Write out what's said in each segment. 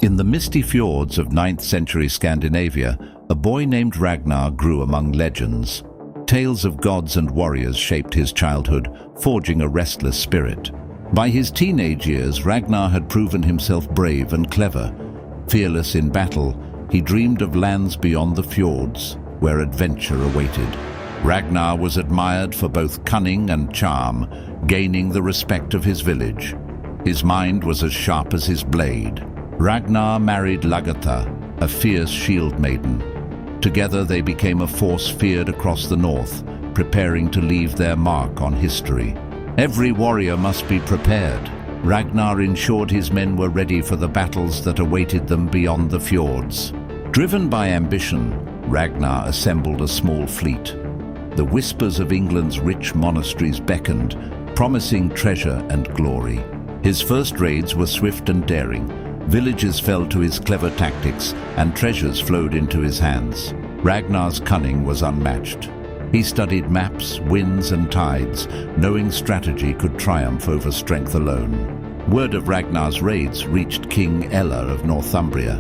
In the misty fjords of 9th century Scandinavia, a boy named Ragnar grew among legends. Tales of gods and warriors shaped his childhood, forging a restless spirit. By his teenage years, Ragnar had proven himself brave and clever. Fearless in battle, he dreamed of lands beyond the fjords, where adventure awaited. Ragnar was admired for both cunning and charm, gaining the respect of his village. His mind was as sharp as his blade. Ragnar married Lagertha, a fierce shield maiden. Together they became a force feared across the north, preparing to leave their mark on history. Every warrior must be prepared. Ragnar ensured his men were ready for the battles that awaited them beyond the fjords. Driven by ambition, Ragnar assembled a small fleet. The whispers of England's rich monasteries beckoned, promising treasure and glory. His first raids were swift and daring. Villages fell to his clever tactics, and treasures flowed into his hands. Ragnar's cunning was unmatched. He studied maps, winds, and tides, knowing strategy could triumph over strength alone. Word of Ragnar's raids reached King Ælla of Northumbria.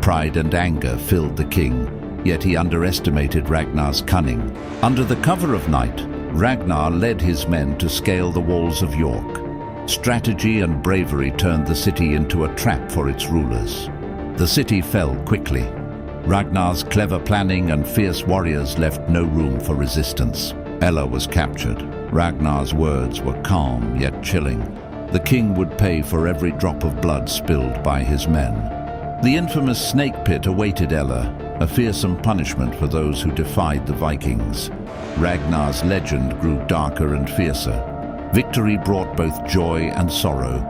Pride and anger filled the king, yet he underestimated Ragnar's cunning. Under the cover of night, Ragnar led his men to scale the walls of York. Strategy and bravery turned the city into a trap for its rulers. The city fell quickly. Ragnar's clever planning and fierce warriors left no room for resistance. Ælla was captured. Ragnar's words were calm yet chilling. The king would pay for every drop of blood spilled by his men. The infamous snake pit awaited Ælla, a fearsome punishment for those who defied the Vikings. Ragnar's legend grew darker and fiercer. Victory brought both joy and sorrow.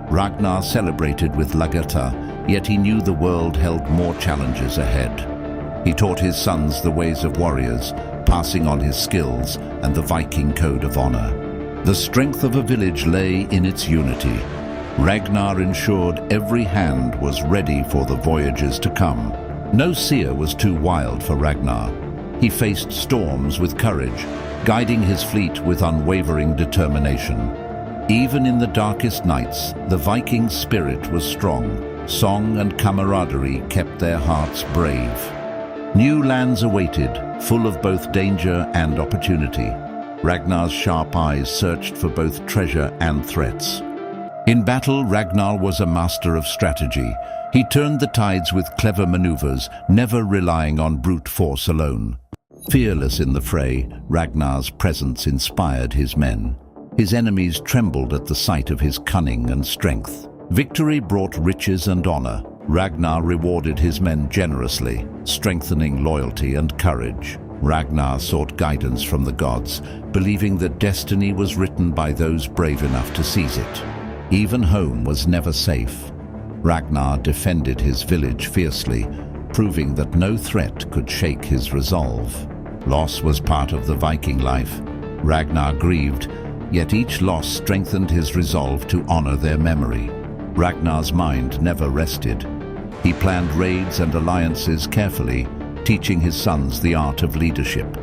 Ragnar celebrated with Lagertha, yet he knew the world held more challenges ahead. He taught his sons the ways of warriors, passing on his skills and the Viking code of honor. The strength of a village lay in its unity. Ragnar ensured every hand was ready for the voyages to come. No seer was too wild for Ragnar. He faced storms with courage, guiding his fleet with unwavering determination. Even in the darkest nights, the Viking spirit was strong. Song and camaraderie kept their hearts brave. New lands awaited, full of both danger and opportunity. Ragnar's sharp eyes searched for both treasure and threats. In battle, Ragnar was a master of strategy. He turned the tides with clever maneuvers, never relying on brute force alone. Fearless in the fray, Ragnar's presence inspired his men. His enemies trembled at the sight of his cunning and strength. Victory brought riches and honor. Ragnar rewarded his men generously, strengthening loyalty and courage. Ragnar sought guidance from the gods, believing that destiny was written by those brave enough to seize it. Even home was never safe. Ragnar defended his village fiercely, proving that no threat could shake his resolve. Loss was part of the Viking life. Ragnar grieved, yet each loss strengthened his resolve to honor their memory. Ragnar's mind never rested. He planned raids and alliances carefully, teaching his sons the art of leadership.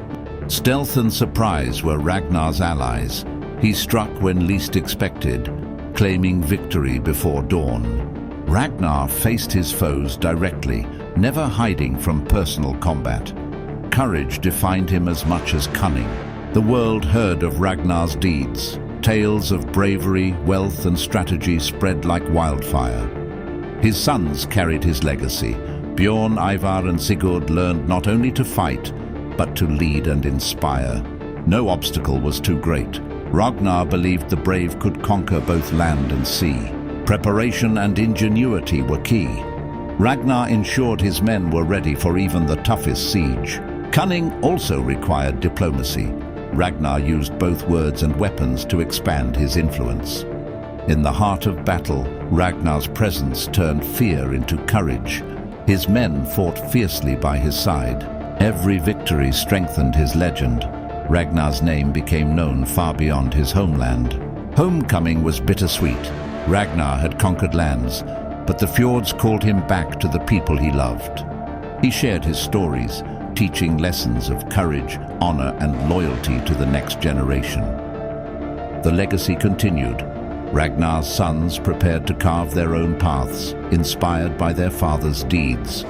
Stealth and surprise were Ragnar's allies. He struck when least expected, claiming victory before dawn. Ragnar faced his foes directly, never hiding from personal combat. Courage defined him as much as cunning. The world heard of Ragnar's deeds. Tales of bravery, wealth, and strategy spread like wildfire. His sons carried his legacy. Bjorn, Ivar, and Sigurd learned not only to fight, but to lead and inspire. No obstacle was too great. Ragnar believed the brave could conquer both land and sea. Preparation and ingenuity were key. Ragnar ensured his men were ready for even the toughest siege. Cunning also required diplomacy. Ragnar used both words and weapons to expand his influence. In the heart of battle, Ragnar's presence turned fear into courage. His men fought fiercely by his side. Every victory strengthened his legend. Ragnar's name became known far beyond his homeland. Homecoming was bittersweet. Ragnar had conquered lands, but the fjords called him back to the people he loved. He shared his stories, teaching lessons of courage, honor, and loyalty to the next generation. The legacy continued. Ragnar's sons prepared to carve their own paths, inspired by their father's deeds.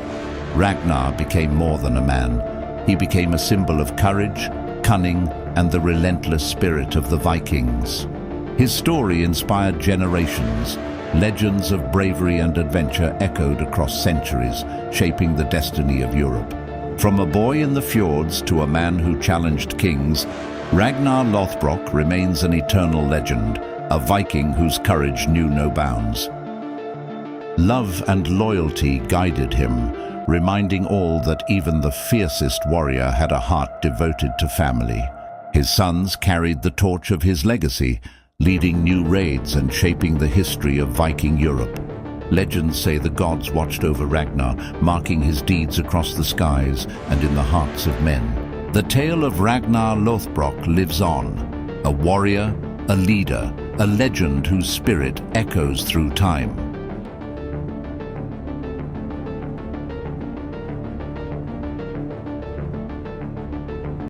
Ragnar became more than a man. He became a symbol of courage, cunning, and the relentless spirit of the Vikings. His story inspired generations. Legends of bravery and adventure echoed across centuries, shaping the destiny of Europe. From a boy in the fjords to a man who challenged kings, Ragnar Lothbrok remains an eternal legend, a Viking whose courage knew no bounds. Love and loyalty guided him, reminding all that even the fiercest warrior had a heart devoted to family. His sons carried the torch of his legacy, leading new raids and shaping the history of Viking Europe. Legends say the gods watched over Ragnar, marking his deeds across the skies and in the hearts of men. The tale of Ragnar Lothbrok lives on, a warrior, a leader, a legend whose spirit echoes through time.